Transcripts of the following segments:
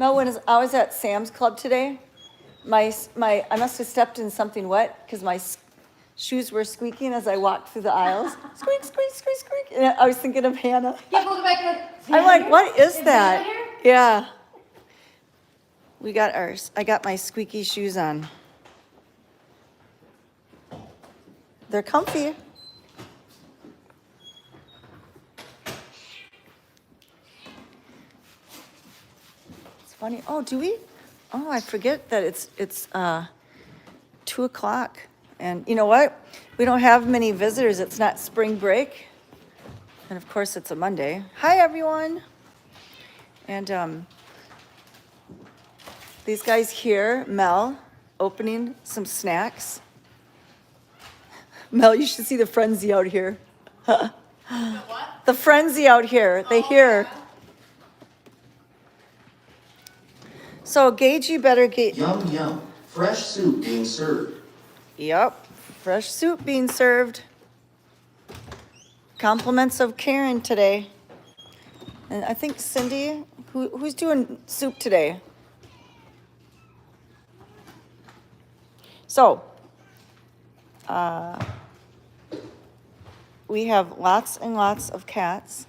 Mel, I was at Sam's Club today, I must have stepped in something wet because my shoes were squeaking as I walked through the aisles. Squeak, squeak, squeak, squeak. And I was thinking of Hannah. Yeah, we'll go back to I'm like, what is Hannah that? here? Yeah. We got ours. I got my squeaky shoes on. They're comfy. It's funny. Oh, do we? Oh, I forget that it's 2:00. And you know what? We don't have many visitors. It's not spring break. And of course, it's a Monday. Hi, everyone. And these guys here, Mel, opening some snacks. Mel, you should see the frenzy out here. What? The frenzy out here. They hear. Yeah. So, Gage, you better get. Yum, yum. Fresh soup being served. Yep, fresh soup being served. Compliments of Karen today. And I think Cindy, who's doing soup today? So, we have lots and lots of cats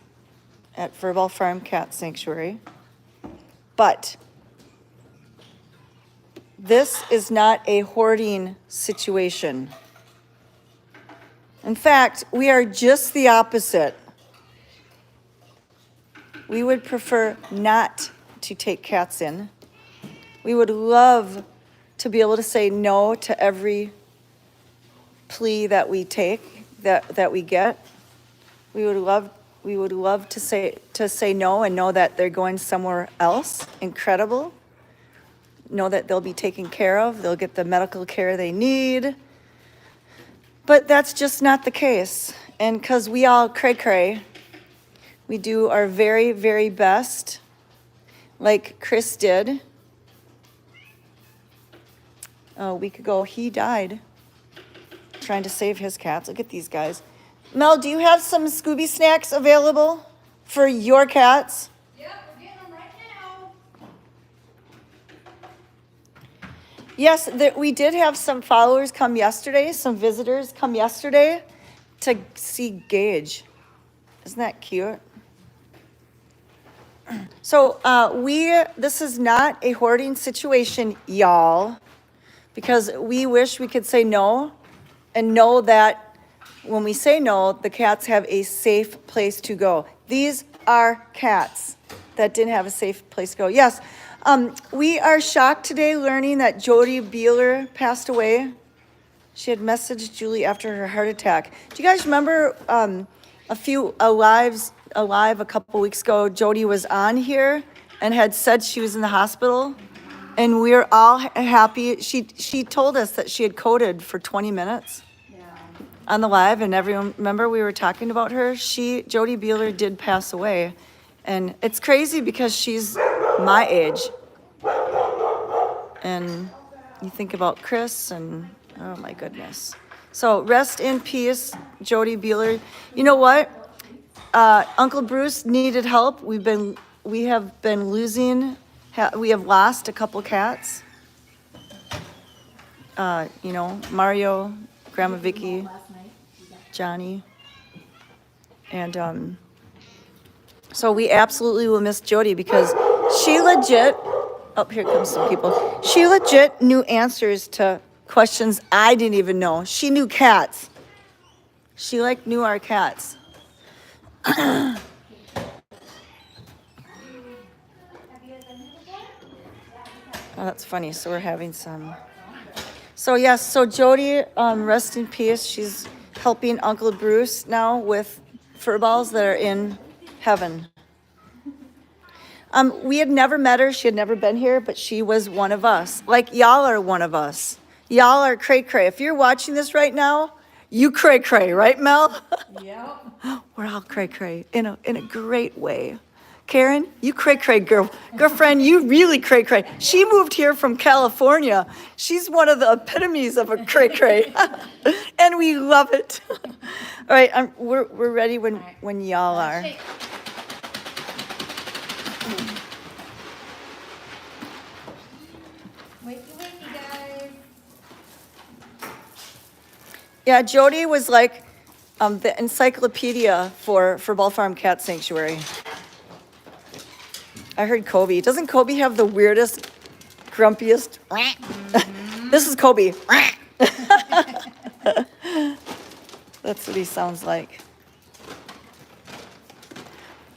at Furball Farm Cat Sanctuary. But this is not a hoarding situation. In fact, we are just the opposite. We would prefer not to take cats in. We would love to be able to say no to every plea that we take, that we get. We would love to say no and know that they're going somewhere else incredible. Know that they'll be taken care of, they'll get the medical care they need. But that's just not the case. And because we all cray, we do our very, very best, like Chris did. A week ago, he died trying to save his cats. Look at these guys. Mel, do you have some Scooby snacks available for your cats? Yeah, we're getting them right now. Yes, we did have some followers come yesterday, some visitors come yesterday to see Gage. Isn't that cute? So this is not a hoarding situation, y'all, because we wish we could say no and know that when we say no, the cats have a safe place to go. These are cats that didn't have a safe place to go. Yes, we are shocked today learning that Jodie Beeler passed away. She had messaged Julie after her heart attack. Do you guys remember alive a couple weeks ago, Jodie was on here and had said she was in the hospital, and we were all happy. She told us that she had coded for 20 minutes on the live, and everyone, remember we were talking about her? Jodie Beeler did pass away, and it's crazy because she's my age. And you think about Chris, and oh my goodness. So rest in peace, Jodie Beeler. You know what? Uncle Bruce needed help. We have lost a couple cats. Mario, Grandma Vicky, Johnny. And so we absolutely will miss Jodie because she legit, oh, here comes some people. She legit knew answers to questions I didn't even know. She knew cats. She knew our cats. Oh, that's funny. So we're having some. So yes, so Jodie, rest in peace. She's helping Uncle Bruce now with furballs that are in heaven. We had never met her. She had never been here, but she was one of us. Like y'all are one of us. Y'all are cray-cray. If you're watching this right now, you cray-cray, right, Mel? Yep. We're all cray-cray in a great way. Karen, you cray-cray girlfriend, you really cray-cray. She moved here from California. She's one of the epitomes of a cray-cray. And we love it. All right, we're ready when y'all are. Yeah, Jodie was like the encyclopedia for Ball Farm Cat Sanctuary. I heard Kobe. Doesn't Kobe have the weirdest, grumpiest? This is Kobe. That's what he sounds like.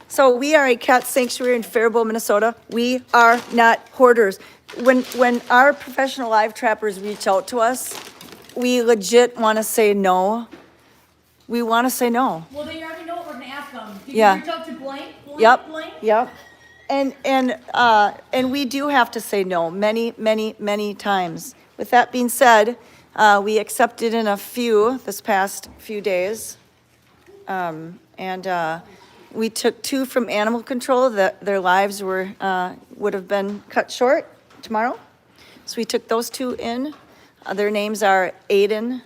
So we are a cat sanctuary in Faribault, Minnesota. We are not hoarders. When our professional live trappers reach out to us, we legit want to say no. We want to say no. Well, they already know what we're gonna ask them. Did Yeah. you reach out to blank, blank, Yep, blank? yep. And we do have to say no many, many, many times. With that being said, we accepted in a few this past few days. We took 2 from animal control that their lives would have been cut short tomorrow. So we took those 2 in. Their names are Aiden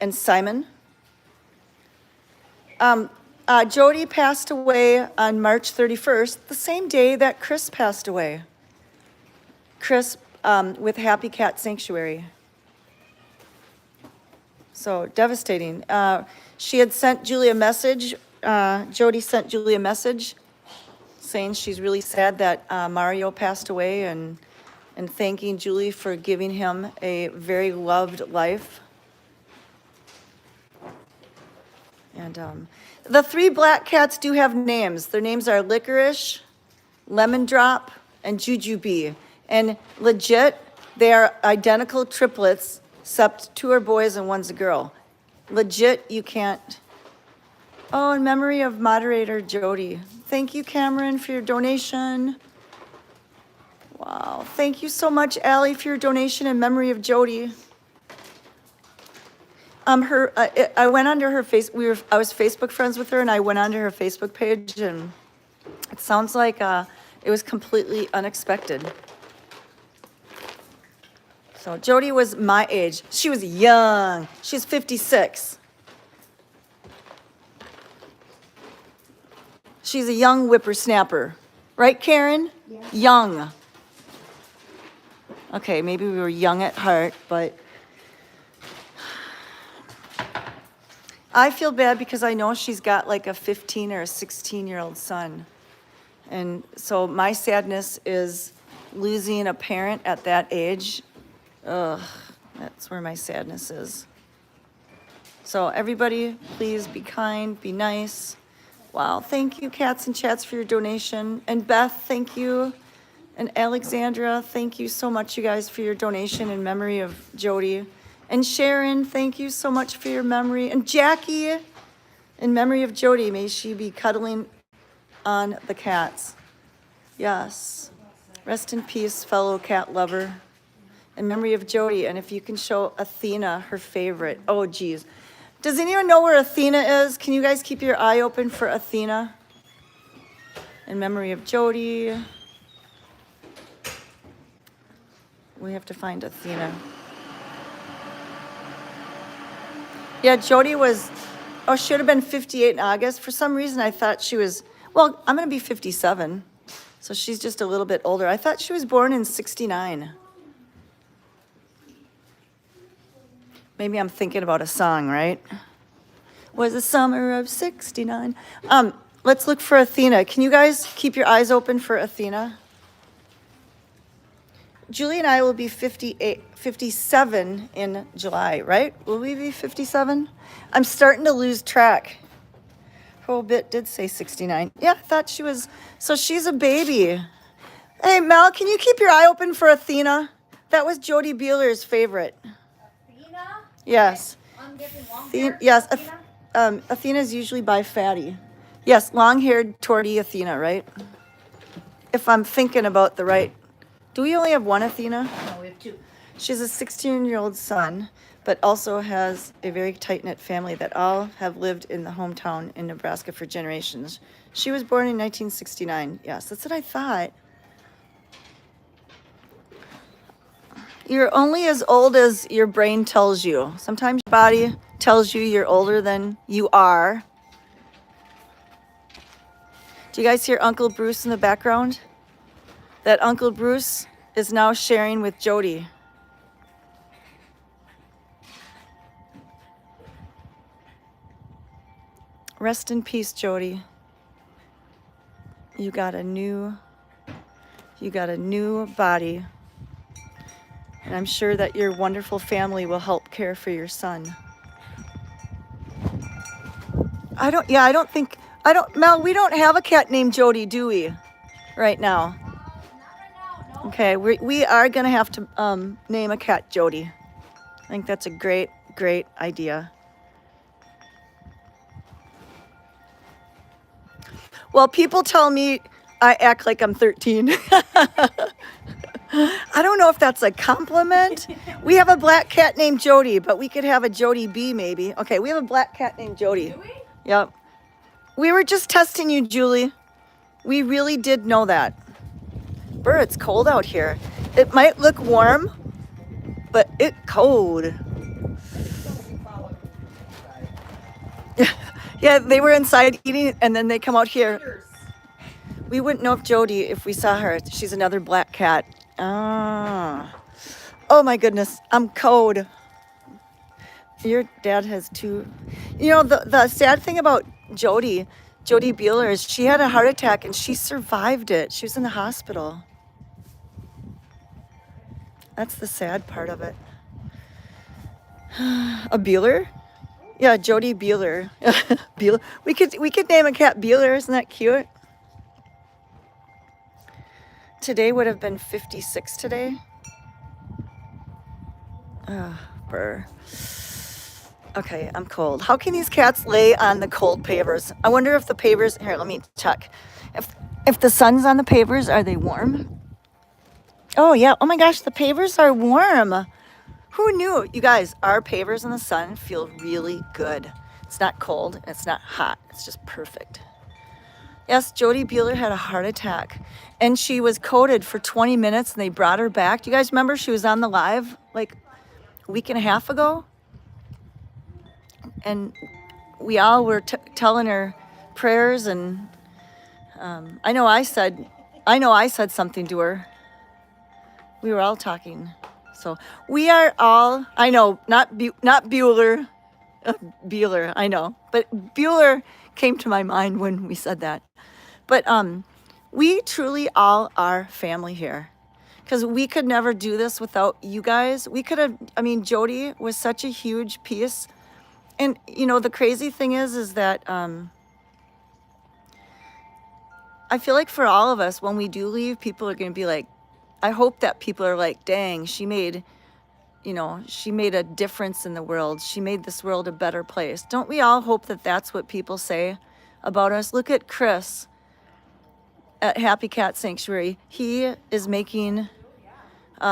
and Simon. Jodie passed away on March 31st, the same day that Chris passed away. Chris with Happy Cat Sanctuary. So devastating. She had sent Julie a message. Jodie sent Julie a message saying she's really sad that Mario passed away and thanking Julie for giving him a very loved life. And the 3 black cats do have names. Their names are Licorice, Lemon Drop, and Jujubee. And legit, they are identical triplets, except 2 are boys and 1's a girl. Legit, you can't. Oh, in memory of moderator Jodie. Thank you, Cameron, for your donation. Wow, thank you so much, Allie, for your donation in memory of Jodie. I went onto her I was Facebook friends with her, and I went onto her Facebook page, and it sounds like it was completely unexpected. So Jodie was my age. She was young. She was 56. She's a young whippersnapper. Right, Karen? Yeah. Young. Okay, maybe we were young at heart, but I feel bad because I know she's got like a 15 or a 16-year-old son. And so my sadness is losing a parent at that age. Ugh, that's where my sadness is. So everybody, please be kind, be nice. Wow, thank you, Cats and Chats, for your donation. And Beth, thank you. And Alexandra, thank you so much, you guys, for your donation in memory of Jodie. And Sharon, thank you so much for your memory. And Jackie, in memory of Jodie, may she be cuddling on the cats. Yes. Rest in peace, fellow cat lover. In memory of Jodie, and if you can show Athena her favorite. Oh, geez. Does anyone know where Athena is? Can you guys keep your eye open for Athena? In memory of Jodie. We have to find Athena. Yeah, Jodie was, she would have been 58 in August. For some reason, I thought she was, well, I'm going to be 57. So she's just a little bit older. I thought she was born in 69. Maybe I'm thinking about a song, right? Was the summer of 69. Let's look for Athena. Can you guys keep your eyes open for Athena? Julie and I will be 57 in July, right? Will we be 57? I'm starting to lose track. Whole bit did say 69. Yeah, I thought she was, so she's a baby. Hey, Mel, can you keep your eye open for Athena? That was Jodie Beeler's favorite. Athena? Yes. I'm guessing long hair. Yes, Athena? Athena's usually by Fatty. Yes, long-haired torty Athena, right? If I'm thinking about the right. Do we only have one Athena? No, we have 2. She has a 16-year-old son, but also has a very tight-knit family that all have lived in the hometown in Nebraska for generations. She was born in 1969. Yes, that's what I thought. You're only as old as your brain tells you. Sometimes your body tells you you're older than you are. Do you guys hear Uncle Bruce in the background? That Uncle Bruce is now sharing with Jodie. Rest in peace, Jodie. You got a new body. And I'm sure that your wonderful family will help care for your son. Mel, we don't have a cat named Jodie, do we? Right now. Not right now, no. Okay, we are gonna have to name a cat Jodie. I think that's a great idea. Well, people tell me I act like I'm 13. I don't know if that's a compliment. We have a black cat named Jodie, but we could have a Jodie B maybe. Okay, we have a black cat named Jodie. Do we? Yep. We were just testing you, Julie. We really did know that. Brr, it's cold out here. It might look warm, but it's cold. Yeah, they were inside eating, and then they come out here. We wouldn't know if Jodie, if we saw her. She's another black cat. Ah. Oh my goodness, I'm cold. Your dad has two. You know, the sad thing about Jodie Bueller, is she had a heart attack and she survived it. She was in the hospital. That's the sad part of it. A Bueller? Yeah, Jodie Bueller. Bueller. We could name a cat Bueller. Isn't that cute? Today would have been 56 today. Brr. Okay, I'm cold. How can these cats lay on the cold pavers? I wonder if the pavers, here, let me check. If the sun's on the pavers, are they warm? Oh yeah, oh my gosh, the pavers are warm. Who knew? You guys, our pavers in the sun feel really good. It's not cold, and it's not hot. It's just perfect. Yes, Jodie Bueller had a heart attack, and she was coded for 20 minutes, and they brought her back. Do you guys remember she was on the live like a week and a half ago? And we all were telling her prayers, and I know I said something to her. We were all talking. So we are all, I know, not Bueller, Bueller, I know, but Bueller came to my mind when we said that. But we truly all are family here, because we could never do this without you guys. We could have, I mean, Jodie was such a huge piece. And, you know, the crazy thing is that I feel like for all of us, when we do leave, people are going to be like, I hope that people are like, dang, she made a difference in the world. She made this world a better place. Don't we all hope that that's what people say about us? Look at Chris at Happy Cat Sanctuary. He is making,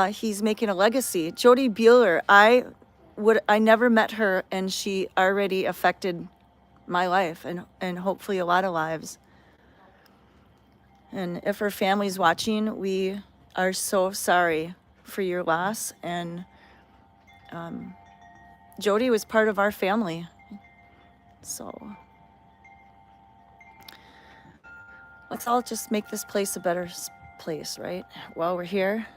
he's making a legacy. Jodie Bueller, I never met her, and she already affected my life and hopefully a lot of lives. And if her family's watching, we are so sorry for your loss. And Jodie was part of our family. So let's all just make this place a better place, right? While we're here.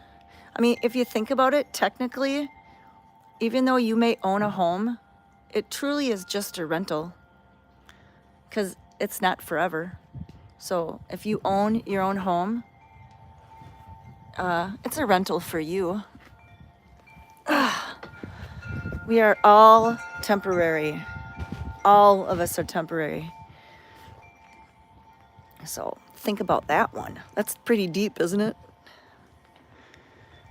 I mean, if you think about it, technically, even though you may own a home, it truly is just a rental, because it's not forever. So if you own your own home, it's a rental for you. We are all temporary. All of us are temporary. So think about that one. That's pretty deep, isn't it?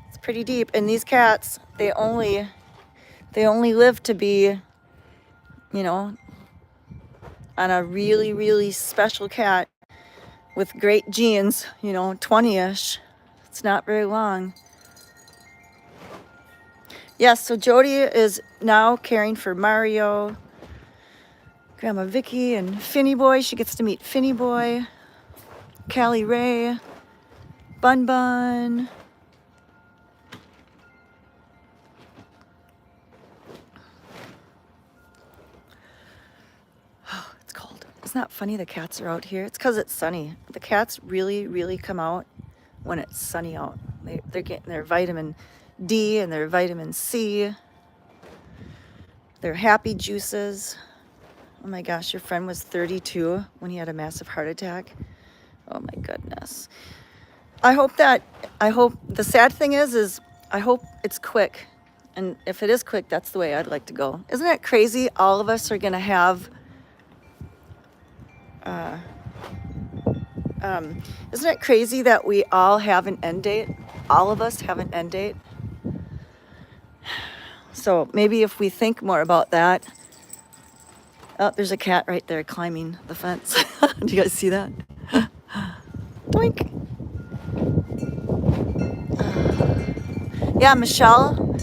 It's pretty deep. And these cats, they only live to be, you know, on a really, really special cat with great genes, you know, 20-ish. It's not very long. Yes, so Jodie is now caring for Mario, Grandma Vicky, and Finny Boy. She gets to meet Finny Boy, Callie Ray, Bun Bun. Oh, it's cold. Isn't that funny? The cats are out here. It's because it's sunny. The cats really, really come out when it's sunny out. They're getting their vitamin D and their vitamin C, their happy juices. Oh my gosh, your friend was 32 when he had a massive heart attack. Oh my goodness. I hope the sad thing is I hope it's quick. And if it is quick, that's the way I'd like to go. Isn't it crazy? All of us are going to have, isn't it crazy that we all have an end date? All of us have an end date. So maybe if we think more about that. Oh, there's a cat right there climbing the fence. Do you guys see that? Doink. Yeah, Michelle,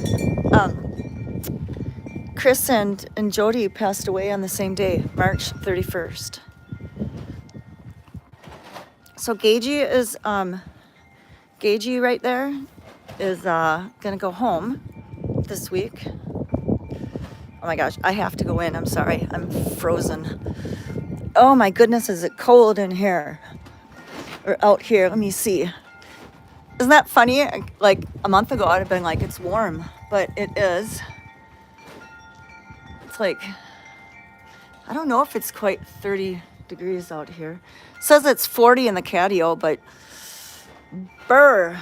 Chris and Jodie passed away on the same day, March 31st. So Gagey right there is gonna go home this week. Oh my gosh, I have to go in. I'm sorry, I'm frozen. Oh my goodness, is it cold in here? Or out here, let me see. Isn't that funny? Like a month ago, I'd have been like, it's warm, but it is. It's like, I don't know if it's quite 30 degrees out here. It says it's 40 in the catio, but brr.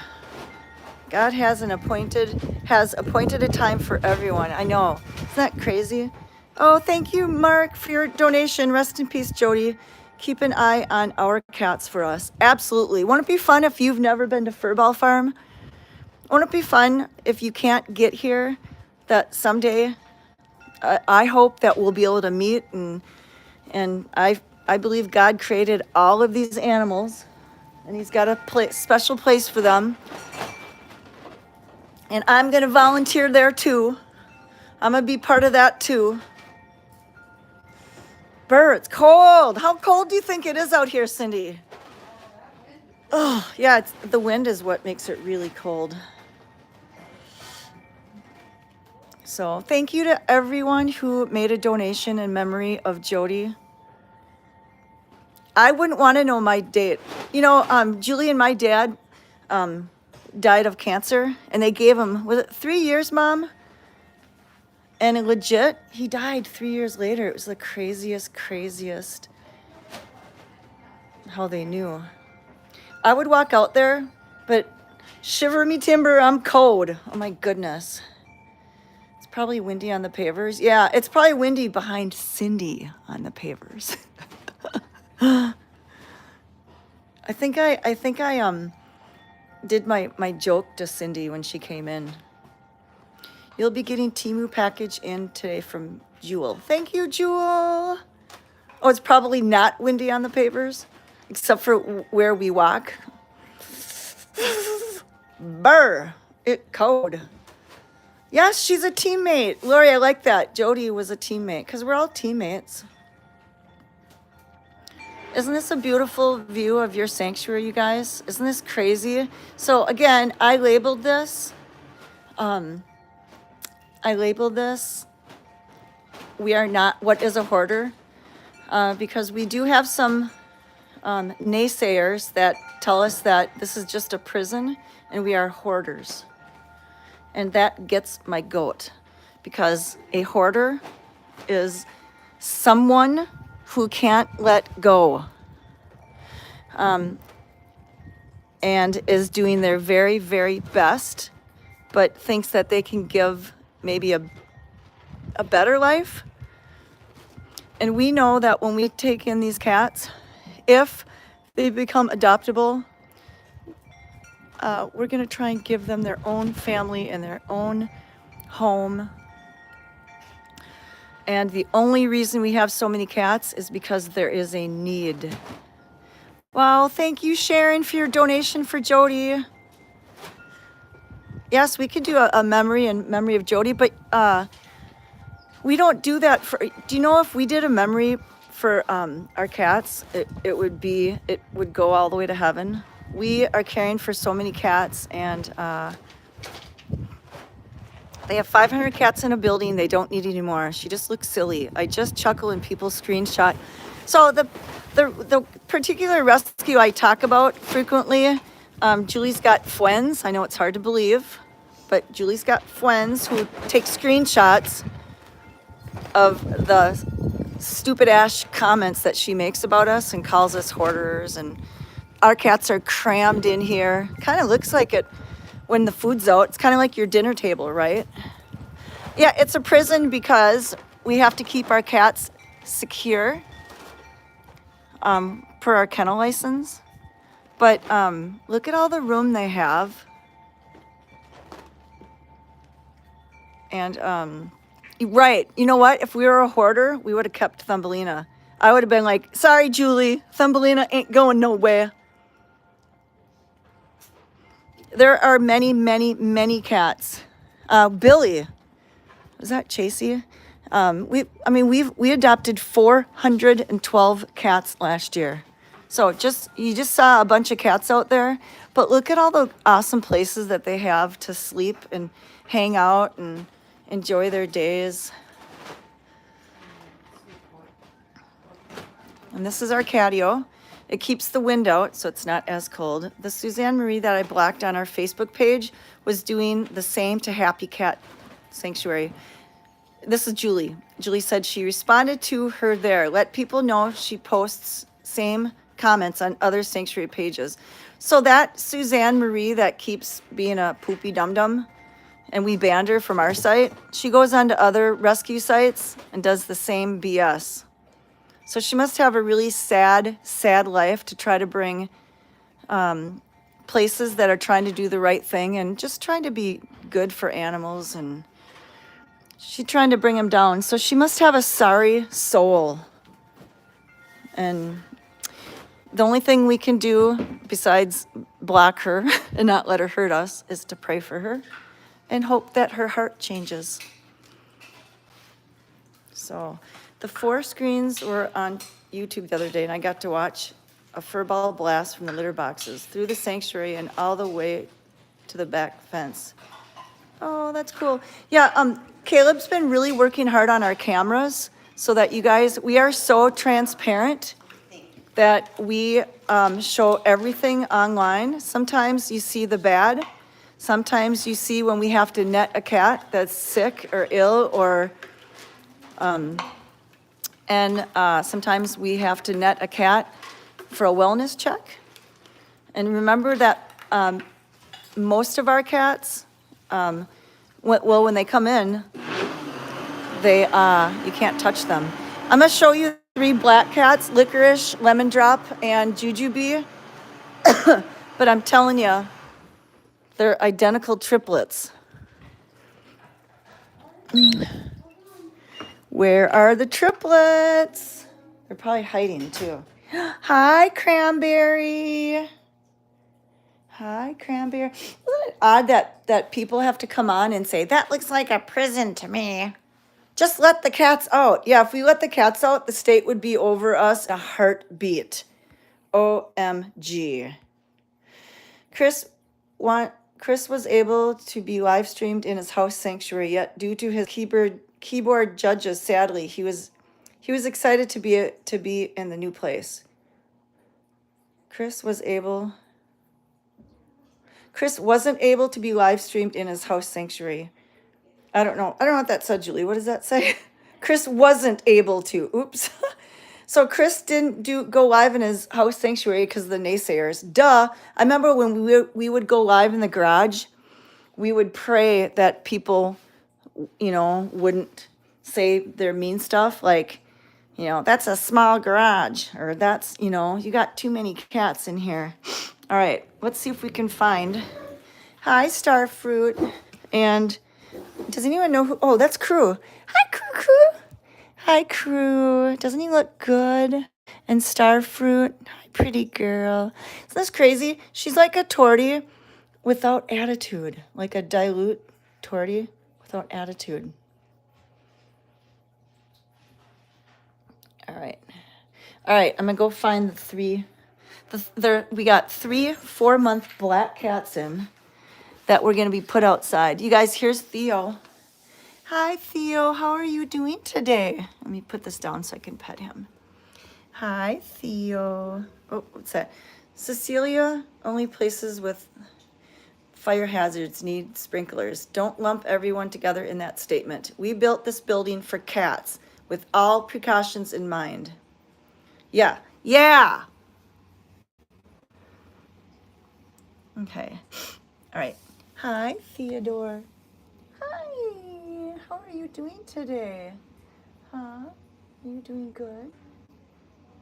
God has appointed a time for everyone. I know. Isn't that crazy? Oh, thank you, Mark, for your donation. Rest in peace, Jodie. Keep an eye on our cats for us. Absolutely. Won't it be fun if you've never been to Furball Farm? Won't it be fun if you can't get here, that someday I hope that we'll be able to meet, and I believe God created all of these animals, and he's got a special place for them. And I'm going to volunteer there too. I'm going to be part of that too. Brr, it's cold. How cold do you think it is out here, Cindy? Oh, yeah, the wind is what makes it really cold. So thank you to everyone who made a donation in memory of Jodie. I wouldn't want to know my date. You know, Julie and my dad died of cancer, and they gave him, was it 3 years, Mom? And legit, he died 3 years later. It was the craziest how they knew. I would walk out there, but shiver me timber, I'm cold. Oh my goodness. It's probably windy on the pavers. Yeah, it's probably windy behind Cindy on the pavers. I think I did my joke to Cindy when she came in. You'll be getting Temu package in today from Jewel. Thank you, Jewel. Oh, it's probably not windy on the pavers, except for where we walk. Brr, it cold. Yes, she's a teammate. Lori, I like that. Jodie was a teammate, because we're all teammates. Isn't this a beautiful view of your sanctuary, you guys? Isn't this crazy? So again, I labeled this. We are not what is a hoarder, because we do have some naysayers that tell us that this is just a prison and we are hoarders. And that gets my goat, because a hoarder is someone who can't let go, and is doing their very, very best, but thinks that they can give maybe a better life. And we know that when we take in these cats, if they become adoptable, we're going to try and give them their own family and their own home. And the only reason we have so many cats is because there is a need. Well, thank you, Sharon, for your donation for Jodie. Yes, we could do a memory in memory of Jodie, but we don't do that for, do you know if we did a memory for our cats, it would go all the way to heaven. We are caring for so many cats, and they have 500 cats in a building. They don't need any more. She just looks silly. I just chuckle when people screenshot. So the particular rescue I talk about frequently, Julie's got friends. I know it's hard to believe, but Julie's got friends who take screenshots of stupid ass comments that she makes about us and calls us hoarders, and our cats are crammed in here. Kind of looks like it when the food's out. It's kind of like your dinner table, right? Yeah, it's a prison because we have to keep our cats secure per our kennel license. But look at all the room they have. And right, you know what? If we were a hoarder, we would have kept Thumbelina. I would have been like, sorry, Julie, Thumbelina ain't going nowhere. There are many, many, many cats. Billy, was that Chasey? We adopted 412 cats last year. So you just saw a bunch of cats out there, but look at all the awesome places that they have to sleep and hang out and enjoy their days. And this is our catio. It keeps the wind out, so it's not as cold. The Suzanne Marie that I blocked on our Facebook page was doing the same to Happy Cat Sanctuary. This is Julie. Julie said she responded to her there. Let people know she posts same comments on other sanctuary pages. So that Suzanne Marie that keeps being a poopy dum-dum, and we banned her from our site, she goes on to other rescue sites and does the same BS. So she must have a really sad, sad life to try to bring places that are trying to do the right thing and just trying to be good for animals, and she's trying to bring them down. So she must have a sorry soul. And the only thing we can do besides block her and not let her hurt us is to pray for her and hope that her heart changes. So the 4 screens were on YouTube the other day, and I got to watch a furball blast from the litter boxes through the sanctuary and all the way to the back fence. Oh, that's cool. Yeah, Caleb's been really working hard on our cameras so that you guys, we are so transparent that we show everything online. Sometimes you see the bad. Sometimes you see when we have to net a cat that's sick or ill, or sometimes we have to net a cat for a wellness check. And remember that most of our cats, when they come in, you can't touch them. I'm gonna show you 3 black cats: Licorice, Lemon Drop, and Jujubee. But I'm telling you, they're identical triplets. Where are the triplets? They're probably hiding too. Hi, Cranberry. Hi, Cranberry. Isn't it odd that people have to come on and say, that looks like a prison to me? Just let the cats out. Yeah, if we let the cats out, the state would be over us in a heartbeat. OMG. Chris was able to be live streamed in his house sanctuary, yet due to his keyboard judges, sadly, he was excited to be in the new place. Chris wasn't able to be live streamed in his house sanctuary. I don't know what that said, Julie. What does that say? Chris wasn't able to. Oops. So Chris didn't go live in his house sanctuary because of the naysayers. Duh. I remember when we would go live in the garage, we would pray that people, wouldn't say their mean stuff like, that's a small garage, or that's, you got too many cats in here. All right, let's see if we can find. Hi, Starfruit. And does anyone know who? Oh, that's Crew. Hi, Crew. Hi, Crew. Doesn't he look good? And Starfruit. Hi, pretty girl. Isn't this crazy? She's like a tortie without attitude, like a dilute tortie without attitude. All right, I'm gonna go find the 3. We got 3 4-month black cats in that we're gonna be put outside. You guys, here's Theo. Hi, Theo. How are you doing today? Let me put this down so I can pet him. Hi, Theo. Oh, what's that? Cecilia, only places with fire hazards need sprinklers. Don't lump everyone together in that statement. We built this building for cats. with all precautions in mind. Yeah, yeah. Okay, all right. Hi, Theodore. Hi, how are you doing today? Huh? Are you doing good?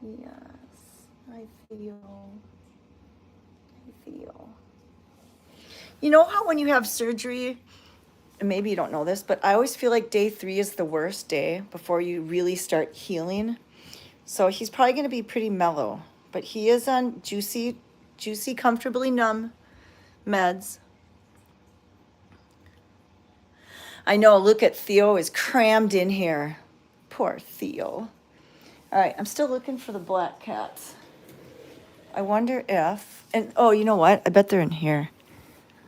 Yes, I feel. You know how when you have surgery, and maybe you don't know this, but I always feel like day 3 is the worst day before you really start healing. So he's probably going to be pretty mellow, but he is on juicy, comfortably numb meds. I know, look at Theo is crammed in here. Poor Theo. All right, I'm still looking for the black cats. I wonder if, and oh, you know what? I bet they're in here.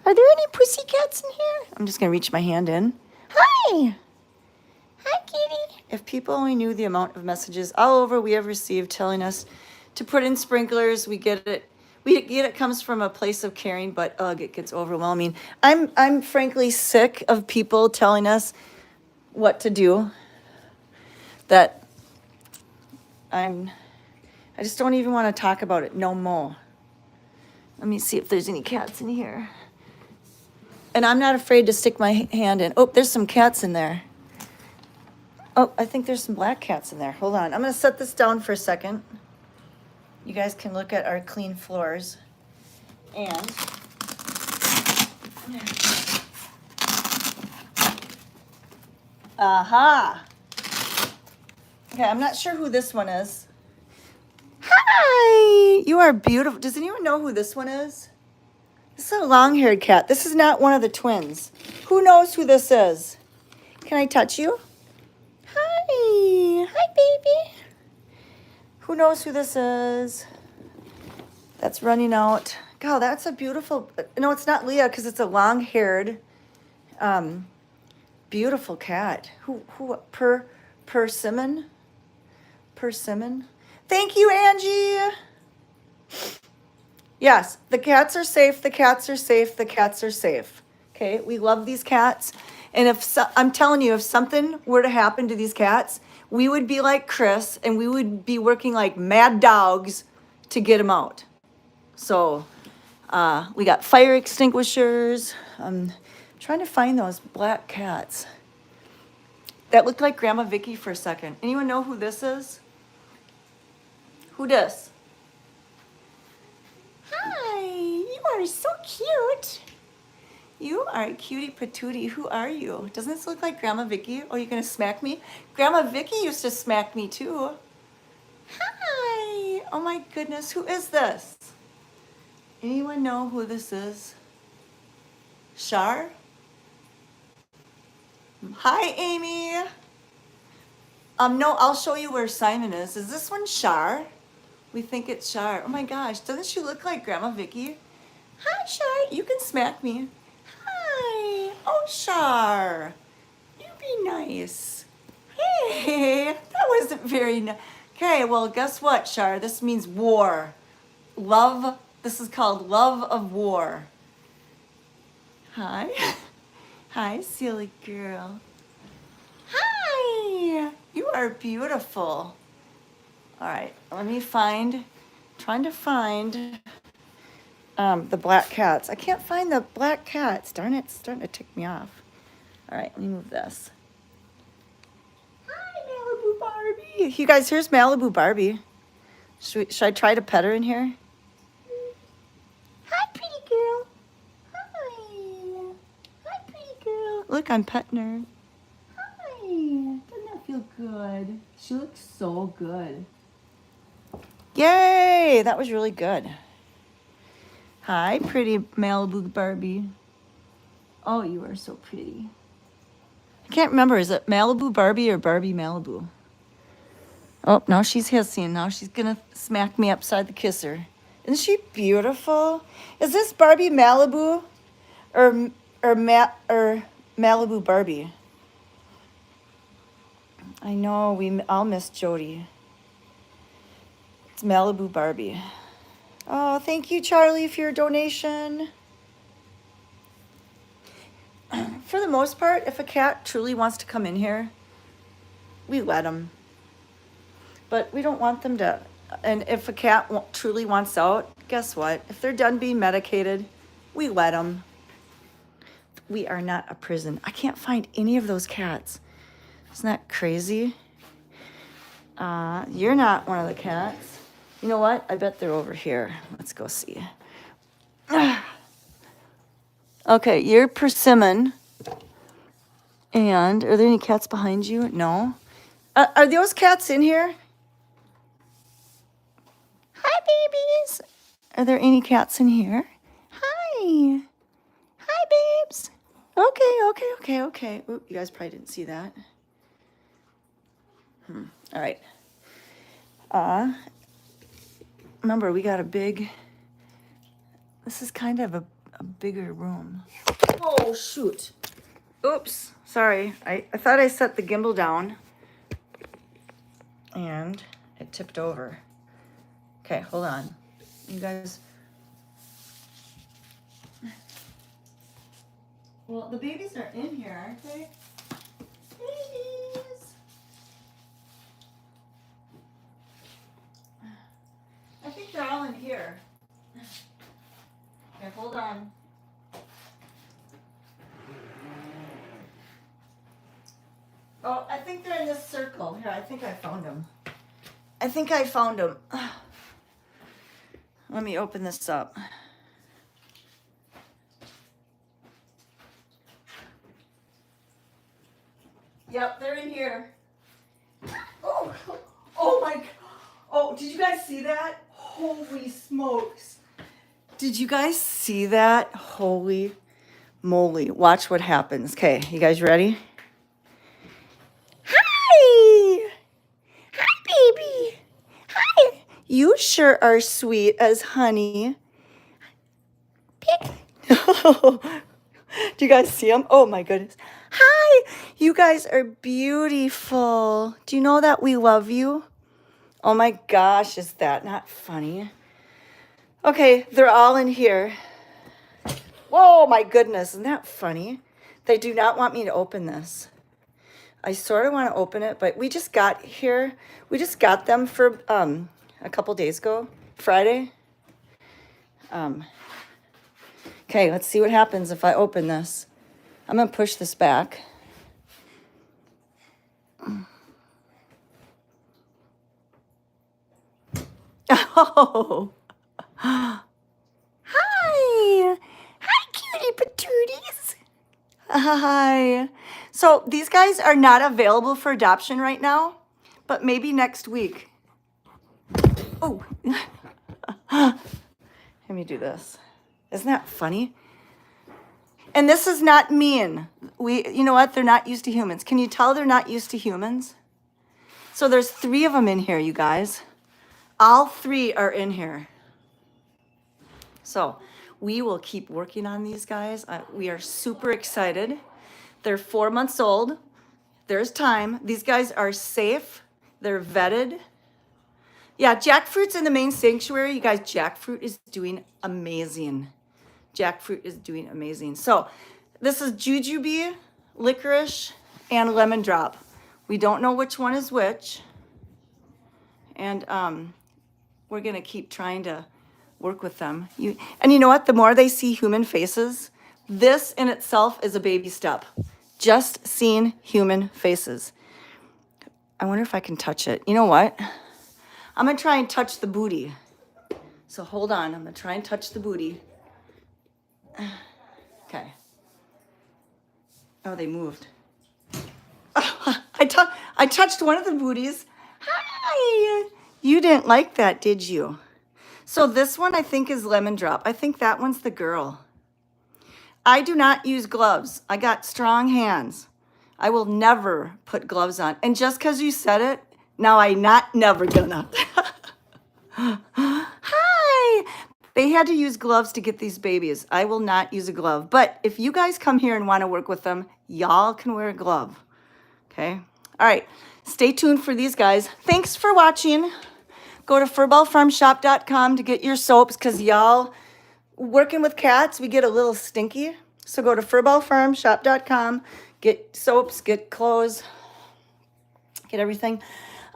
Are there any pussy cats in here? I'm just going to reach my hand in. Hi! Hi, kitty. If people only knew the amount of messages all over we have received telling us to put in sprinklers, we get it. We get it comes from a place of caring, but ugh, it gets overwhelming. I'm frankly sick of people telling us what to do. That I just don't even want to talk about it no more. Let me see if there's any cats in here. And I'm not afraid to stick my hand in. Oh, there's some cats in there. Oh, I think there's some black cats in there. Hold on. I'm going to set this down for a second. You guys can look at our clean floors. And aha. Okay, I'm not sure who this one is. Hi. You are beautiful. Does anyone know who this one is? This is a long-haired cat. This is not one of the twins. Who knows who this is? Can I touch you? Hi. Hi, baby. Who knows who this is? That's running out. God, that's a beautiful. No, it's not Leah because it's a long-haired, beautiful cat. Who? Persimmon? Persimmon? Thank you, Angie. Yes, the cats are safe. The cats are safe. The cats are safe. Okay, we love these cats. And I'm telling you, if something were to happen to these cats, we would be like Chris and we would be working like mad dogs to get them out. So we got fire extinguishers. Trying to find those black cats. That looked like Grandma Vicky for a second. Anyone know who this is? Who this? Hi, you are so cute. You are a cutie patootie. Who are you? Doesn't this look like Grandma Vicky? Oh, you're gonna smack me? Grandma Vicky used to smack me too. Hi. Oh my goodness, who is this? Anyone know who this is? Shar? Hi, Amy. No, I'll show you where Simon is. Is this one Shar? We think it's Shar. Oh my gosh, doesn't she look like Grandma Vicky? Hi, Shar. You can smack me. Hi. Oh, Shar. You be nice. Hey, that wasn't very nice. Okay, well, guess what, Shar? This means war. Love. This is called love of war. Hi. Hi, silly girl. Hi. You are beautiful. All right, let me trying to find the black cats. I can't find the black cats. Darn it, it's starting to tick me off. All right, let me move this. Hi, Malibu Barbie. You guys, here's Malibu Barbie. Should I try to pet her in here? Hi, pretty girl. Hi. Hi, pretty girl. Look, I'm petting her. Hi. Doesn't that feel good? She looks so good. Yay, that was really good. Hi, pretty Malibu Barbie. Oh, you are so pretty. I can't remember, is it Malibu Barbie or Barbie Malibu? Oh, now she's hissing. Now she's gonna smack me upside the kisser. Isn't she beautiful? Is this Barbie Malibu or Malibu Barbie? I know we all miss Jodie. It's Malibu Barbie. Oh, thank you, Charlie, for your donation. For the most part, if a cat truly wants to come in here, we let them. But we don't want them to, and if a cat truly wants out, guess what? If they're done being medicated, we let them. We are not a prison. I can't find any of those cats. Isn't that crazy? You're not one of the cats. You know what? I bet they're over here. Let's go see. Okay, you're persimmon. And are there any cats behind you? No. Are those cats in here? Hi, babies. Are there any cats in here? Hi. Hi, babes. Okay. Ooh, you guys probably didn't see that. All right. Remember, we got this is kind of a bigger room. Oh, shoot. Oops, sorry. I thought I set the gimbal down and it tipped over. Okay, hold on. You guys. Well, the babies are in here, aren't they? Babies. I think they're all in here. Okay, hold on. Oh, I think they're in this circle. Here, I think I found them. Let me open this up. Yep, they're in here. Oh my, oh, did you guys see that? Holy smokes. Did you guys see that? Holy moly. Watch what happens. Okay, you guys ready? Hi! Hi, baby! Hi! You sure are sweet as honey. Pick. Do you guys see them? Oh my goodness. Hi! You guys are beautiful. Do you know that we love you? Oh my gosh, is that not funny? Okay, they're all in here. Whoa, my goodness, isn't that funny? They do not want me to open this. I sort of want to open it, but we just got here. We just got them for a couple days ago, Friday. Okay, let's see what happens if I open this. I'm going to push this back. Oh. Hi. Hi, cutie patooties. Hi. So these guys are not available for adoption right now, but maybe next week. Oh. Let me do this. Isn't that funny? And this is not mean. You know what? They're not used to humans. Can you tell they're not used to humans? So there's 3 of them in here, you guys. All 3 are in here. So we will keep working on these guys. We are super excited. They're 4 months old. There's time. These guys are safe. They're vetted. Yeah, Jackfruit's in the main sanctuary. You guys, Jackfruit is doing amazing. Jackfruit is doing amazing. So this is jujube, licorice, and lemon drop. We don't know which one is which. And we're going to keep trying to work with them. And you know what? The more they see human faces, this in itself is a baby step. Just seeing human faces. I wonder if I can touch it. You know what? I'm going to try and touch the booty. So hold on. I'm going to try and touch the booty. Okay. Oh, they moved. I touched one of the booties. Hi. You didn't like that, did you? So this one I think is lemon drop. I think that one's the girl. I do not use gloves. I got strong hands. I will never put gloves on. And just because you said it, now I never gonna. Hi. They had to use gloves to get these babies. I will not use a glove. But if you guys come here and want to work with them, y'all can wear a glove. Okay? All right. Stay tuned for these guys. Thanks for watching. Go to furballfarmshop.com to get your soaps because y'all, working with cats, we get a little stinky. So go to furballfarmshop.com, get soaps, get clothes, get hit everything.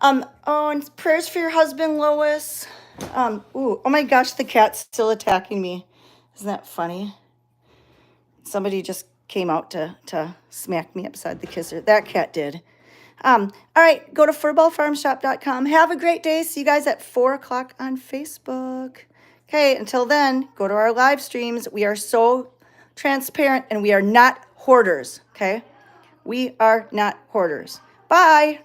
Oh, and prayers for your husband, Lois. Oh my gosh, the cat's still attacking me. Isn't that funny? Somebody just came out to smack me upside the kisser. That cat did. All right, go to furballfarmshop.com. Have a great day. See you guys at 4 o'clock on Facebook. Okay, until then, go to our live streams. We are so transparent and we are not hoarders, okay? We are not hoarders. Bye.